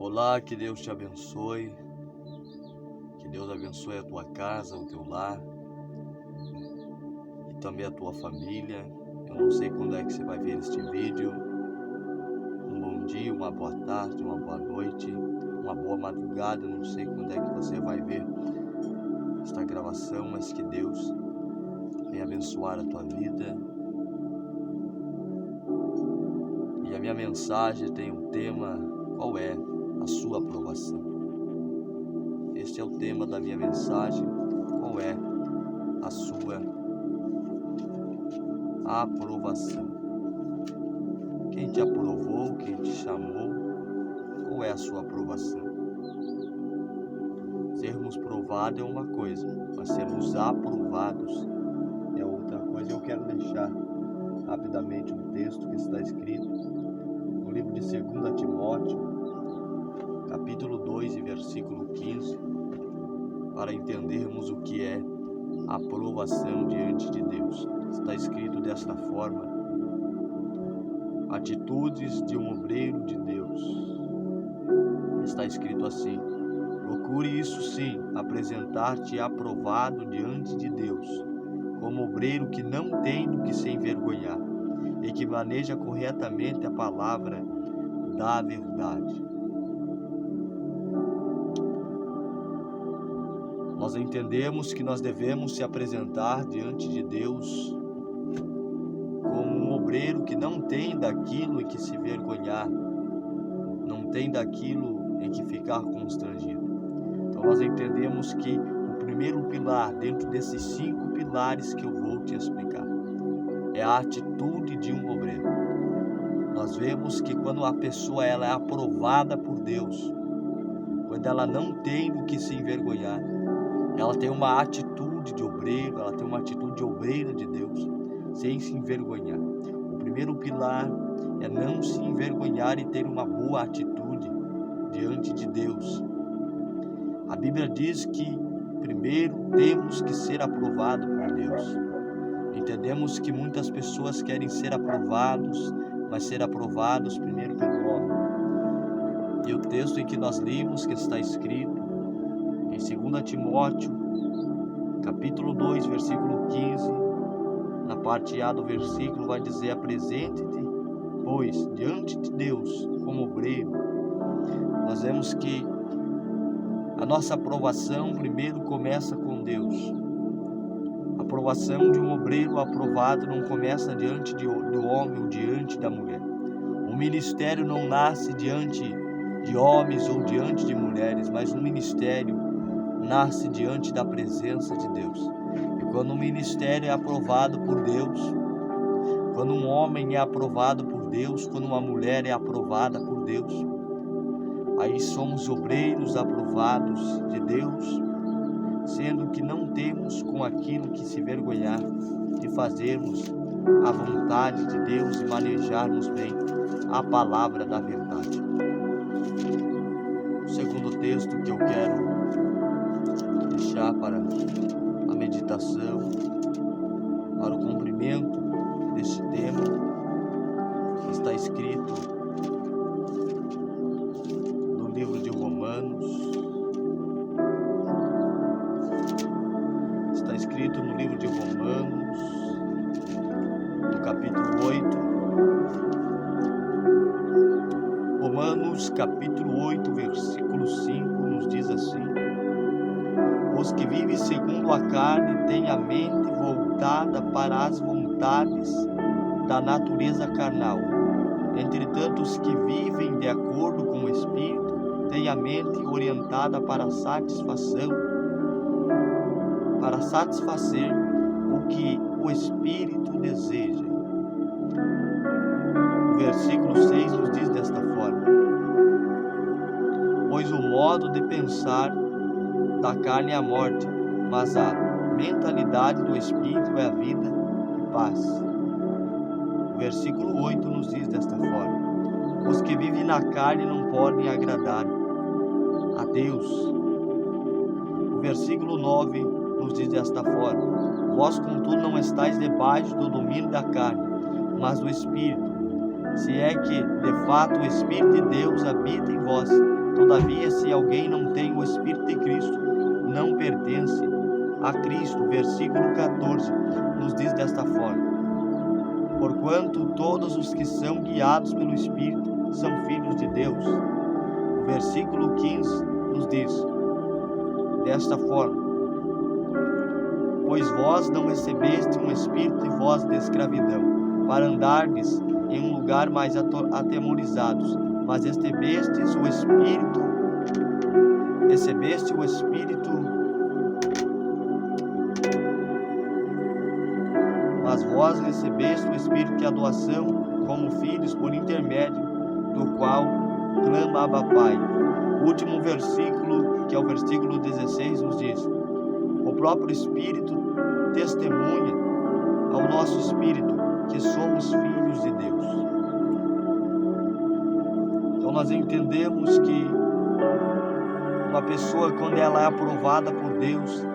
Olá, que Deus te abençoe, que Deus abençoe a tua casa, o teu lar e também a tua família. Eu não sei quando é que você vai ver este vídeo. Um bom dia, uma boa tarde, uma boa noite, uma boa madrugada. Eu não sei quando é que você vai ver esta gravação, mas que Deus venha abençoar a tua vida. E a minha mensagem tem um tema: qual é a sua aprovação? Este é o tema da minha mensagem. Qual é a sua aprovação? Quem te aprovou, quem te chamou, qual é a sua aprovação? Sermos provados é uma coisa, mas sermos aprovados é outra coisa. Eu quero deixar rapidamente um texto que está escrito no livro de 2 Timóteo, capítulo 2 e versículo 15, para entendermos o que é aprovação diante de Deus. Está escrito desta forma: atitudes de um obreiro de Deus. Está escrito assim: procure isso sim, apresentar-te aprovado diante de Deus, como obreiro que não tem do que se envergonhar e que maneja corretamente a palavra da verdade. Nós entendemos que nós devemos se apresentar diante de Deus como um obreiro que não tem daquilo em que se vergonhar, não tem daquilo em que ficar constrangido. Então nós entendemos que o primeiro pilar, dentro desses 5 pilares que eu vou te explicar, é a atitude de um obreiro. Nós vemos que quando a pessoa ela é aprovada por Deus, quando ela não tem do que se envergonhar, ela tem uma atitude de obreiro, ela tem uma atitude de obreira de Deus, sem se envergonhar. O primeiro pilar é não se envergonhar e ter uma boa atitude diante de Deus. A Bíblia diz que primeiro temos que ser aprovados por Deus. Entendemos que muitas pessoas querem ser aprovados, mas ser aprovados primeiro pelo homem. E o texto em que nós lemos, que está escrito em 2 Timóteo, capítulo 2, versículo 15, na parte A do versículo vai dizer: apresente-te, pois, diante de Deus como obreiro. Nós vemos que a nossa aprovação primeiro começa com Deus. A aprovação de um obreiro aprovado não começa diante do homem ou diante da mulher. O ministério não nasce diante de homens ou diante de mulheres, mas o ministério nasce diante da presença de Deus. E quando o ministério é aprovado por Deus, quando um homem é aprovado por Deus, quando uma mulher é aprovada por Deus, aí somos obreiros aprovados de Deus, sendo que não temos com aquilo que se vergonhar de fazermos a vontade de Deus e manejarmos bem a palavra da verdade. O segundo texto que eu quero deixar para a meditação, para o cumprimento deste tema, está escrito no livro de Romanos. Está escrito no livro de Romanos, no capítulo 8. Romanos, capítulo 8, versículo 5, nos diz assim: os que vivem segundo a carne têm a mente voltada para as vontades da natureza carnal. Entretanto, os que vivem de acordo com o Espírito têm a mente orientada para a satisfazer o que o Espírito deseja. O versículo 6 nos diz desta forma: pois o modo de pensar da carne é a morte, mas a mentalidade do Espírito é a vida e paz. O versículo 8 nos diz desta forma: os que vivem na carne não podem agradar a Deus. O versículo 9 nos diz desta forma: vós, contudo, não estáis debaixo do domínio da carne, mas do Espírito, se é que de fato o Espírito de Deus habita em vós. Todavia, se alguém não tem o Espírito de Cristo, não pertence a Cristo. Versículo 14 nos diz desta forma: porquanto todos os que são guiados pelo Espírito são filhos de Deus. O versículo 15 nos diz desta forma: pois vós não recebeste um espírito de voz de escravidão, para andardes em um lugar mais atemorizados, mas recebeste o Espírito, mas vós recebeste o Espírito de adoção como filhos, por intermédio do qual clama Abba Pai. O último versículo, que é o versículo 16, nos diz: o próprio Espírito testemunha ao nosso espírito que somos filhos de Deus. Então nós entendemos que uma pessoa, quando ela é aprovada por Deus,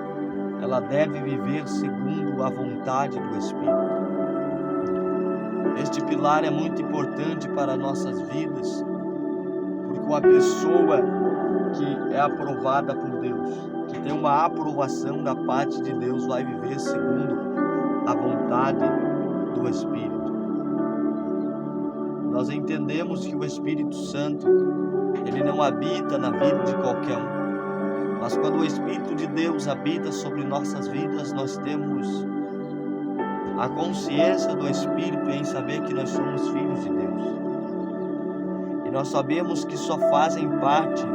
ela deve viver segundo a vontade do Espírito. Este pilar é muito importante para nossas vidas, porque uma pessoa que é aprovada por Deus, que tem uma aprovação da parte de Deus, vai viver segundo a vontade do Espírito. Nós entendemos que o Espírito Santo, ele não habita na vida de qualquer um, mas quando o Espírito de Deus habita sobre nossas vidas, nós temos a consciência do Espírito em saber que nós somos filhos de Deus. E nós sabemos que só fazem parte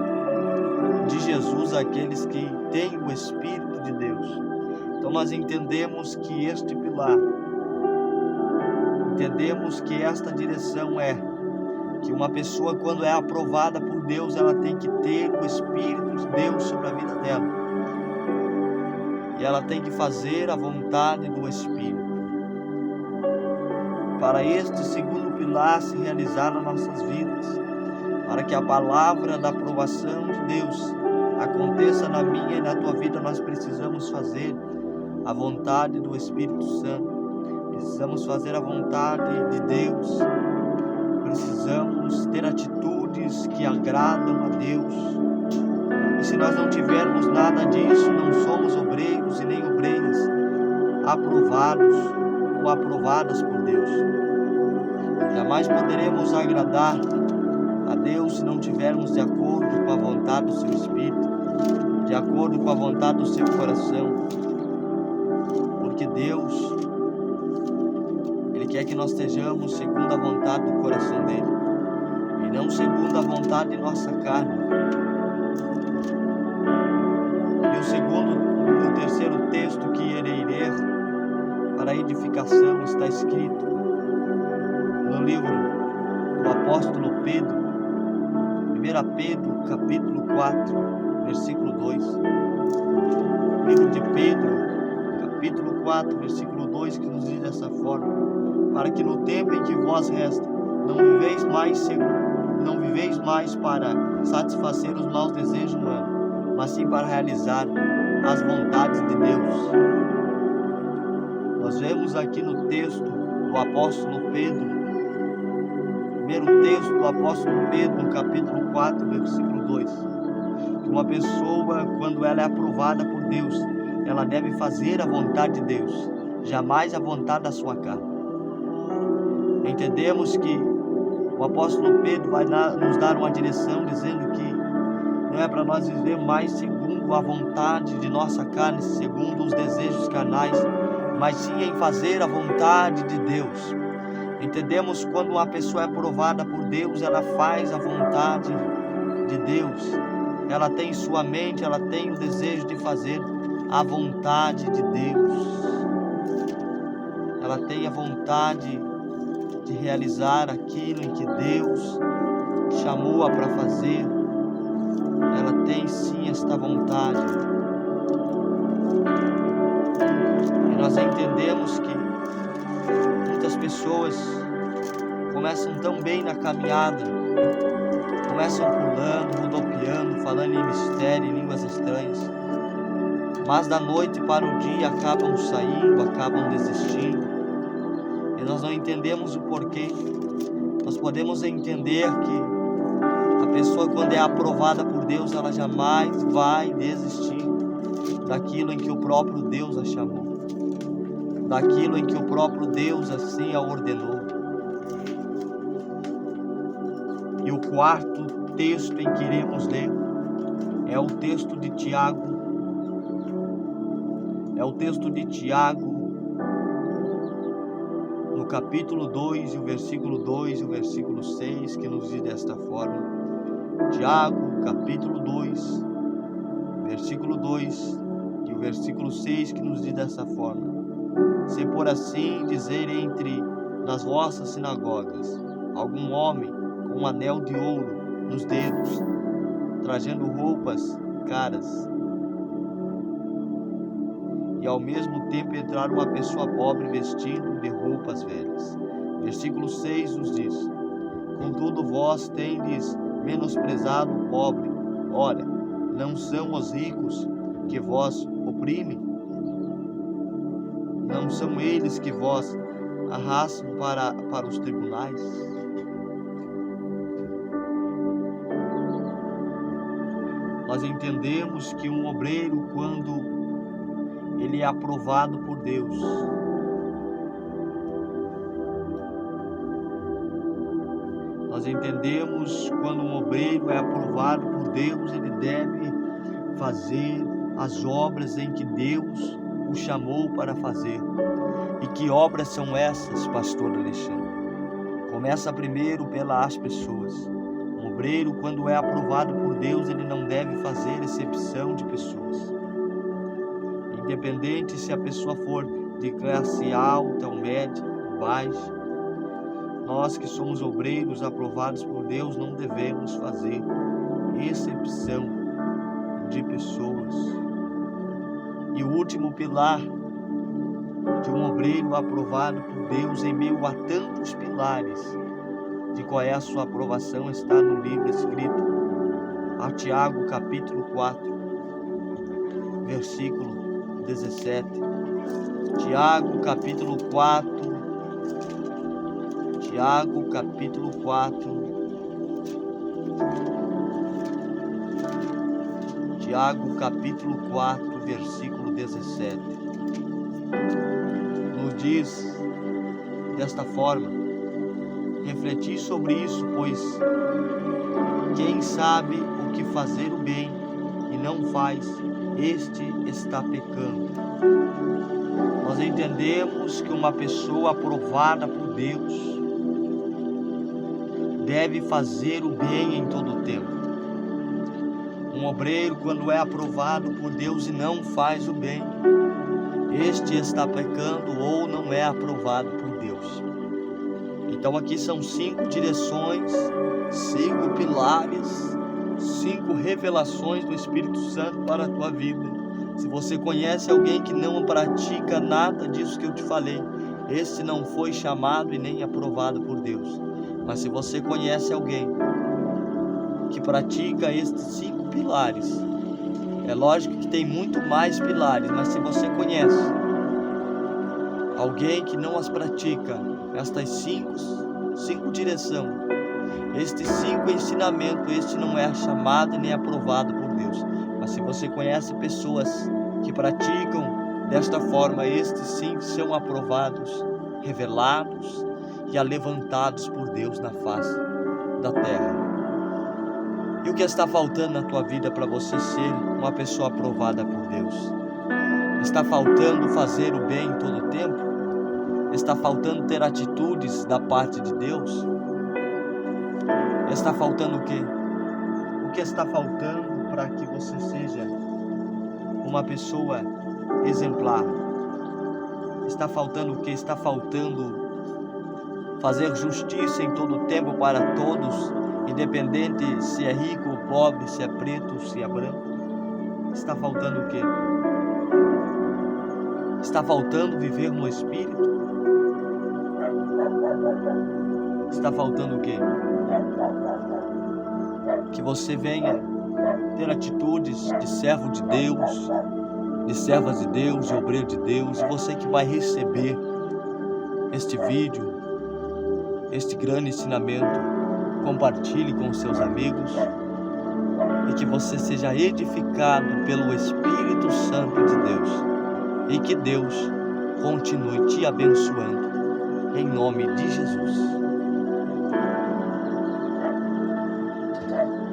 de Jesus aqueles que têm o Espírito de Deus. Então nós entendemos que este pilar, entendemos que esta direção é que uma pessoa, quando é aprovada por Deus, ela tem que ter o Espírito de Deus sobre a vida dela, e ela tem que fazer a vontade do Espírito. Para este segundo pilar se realizar nas nossas vidas, para que a palavra da aprovação de Deus aconteça na minha e na tua vida, nós precisamos fazer a vontade do Espírito Santo. Precisamos fazer a vontade de Deus. Precisamos ter atitudes que agradam a Deus. E se nós não tivermos nada disso, não somos obreiros e nem obreiras aprovados ou aprovadas por Deus. Jamais poderemos agradar a Deus se não tivermos de acordo com a vontade do seu Espírito, de acordo com a vontade do seu coração. Porque Deus, Ele quer que nós estejamos segundo a vontade do coração dEle, e não segundo a vontade de nossa carne. E o terceiro texto que irei ler para a edificação está escrito no livro do apóstolo Pedro, 1 Pedro, capítulo 4, versículo 2. Livro de Pedro, capítulo 4, versículo 2, que nos diz dessa forma: para que no tempo em que vós resta, não viveis mais para satisfazer os maus desejos humanos, mas sim para realizar as vontades de Deus. Nós vemos aqui no texto do apóstolo Pedro, primeiro texto do apóstolo Pedro, no capítulo 4, versículo 2, que uma pessoa, quando ela é aprovada por Deus, ela deve fazer a vontade de Deus, jamais a vontade da sua carne. Entendemos que o apóstolo Pedro vai nos dar uma direção, dizendo que não é para nós viver mais segundo a vontade de nossa carne, segundo os desejos carnais, mas sim em fazer a vontade de Deus. Entendemos que quando uma pessoa é aprovada por Deus, ela faz a vontade de Deus. Ela tem em sua mente, ela tem o desejo de fazer a vontade de Deus. Ela tem a vontade de realizar aquilo em que Deus chamou-a para fazer. Ela tem sim esta vontade. E nós entendemos que muitas pessoas começam tão bem na caminhada, começam pulando, rodopiando, falando em mistério, em línguas estranhas, mas da noite para o dia acabam saindo, acabam desistindo, e nós não entendemos o porquê. Nós podemos entender que a pessoa, quando é aprovada por Deus, ela jamais vai desistir daquilo em que o próprio Deus a chamou, daquilo em que o próprio Deus assim a ordenou. E o quarto texto em que iremos ler é o texto de Tiago. É o texto de Tiago, no capítulo 2, e o versículo 2 e o versículo 6, que nos diz desta forma. Tiago, capítulo 2, versículo 2 e o versículo 6, que nos diz dessa forma: se por assim dizer nas vossas sinagogas algum homem com um anel de ouro nos dedos, trazendo roupas caras, e ao mesmo tempo entrar uma pessoa pobre vestindo de roupas velhas. Versículo 6 nos diz: contudo vós tendes menosprezado o pobre. Ora, não são os ricos que vós oprimem? Não são eles que vós arrastam para os tribunais? Nós entendemos que um obreiro, quando ele é aprovado por Deus, nós entendemos quando um obreiro é aprovado por Deus, ele deve fazer as obras em que Deus o chamou para fazer. E que obras são essas, pastor Alexandre? Começa primeiro pelas pessoas. Um obreiro, quando é aprovado por Deus, ele não deve fazer exceção de pessoas. Independente se a pessoa for de classe alta ou média ou baixa, nós que somos obreiros aprovados por Deus não devemos fazer exceção de pessoas. E o último pilar de um obreiro aprovado por Deus, em meio a tantos pilares, de qual é a sua aprovação, está no livro escrito a Tiago, capítulo 4, versículo 17. Tiago, capítulo 4. Tiago, capítulo 4. Tiago, capítulo 4, versículo 17. Nos diz desta forma: refleti sobre isso, pois quem sabe o que fazer o bem e não faz, este está pecando. Nós entendemos que uma pessoa aprovada por Deus deve fazer o bem em todo o tempo. Um obreiro, quando é aprovado por Deus e não faz o bem, este está pecando ou não é aprovado por Deus. Então aqui são 5 direções, 5 pilares, 5 revelações do Espírito Santo para a tua vida. Se você conhece alguém que não pratica nada disso que eu te falei, esse não foi chamado e nem aprovado por Deus. Mas se você conhece alguém que pratica estes 5 pilares, é lógico que tem muito mais pilares, mas se você conhece alguém que não as pratica, estas 5 direções, estes 5 ensinamentos, este não é chamado nem aprovado por Deus. Mas se você conhece pessoas que praticam desta forma, estes 5 são aprovados, revelados e alevantados por Deus na face da terra. E o que está faltando na tua vida para você ser uma pessoa aprovada por Deus? Está faltando fazer o bem em todo o tempo? Está faltando ter atitudes da parte de Deus? Está faltando o quê? O que está faltando para que você seja uma pessoa exemplar? Está faltando o quê? Está faltando fazer justiça em todo o tempo para todos, independente se é rico ou pobre, se é preto ou se é branco. Está faltando o quê? Está faltando viver no Espírito? Está faltando o quê? Que você venha ter atitudes de servo de Deus, de servas de Deus, de obreiro de Deus. E você que vai receber este vídeo, este grande ensinamento, compartilhe com seus amigos e que você seja edificado pelo Espírito Santo de Deus e que Deus continue te abençoando, em nome de Jesus.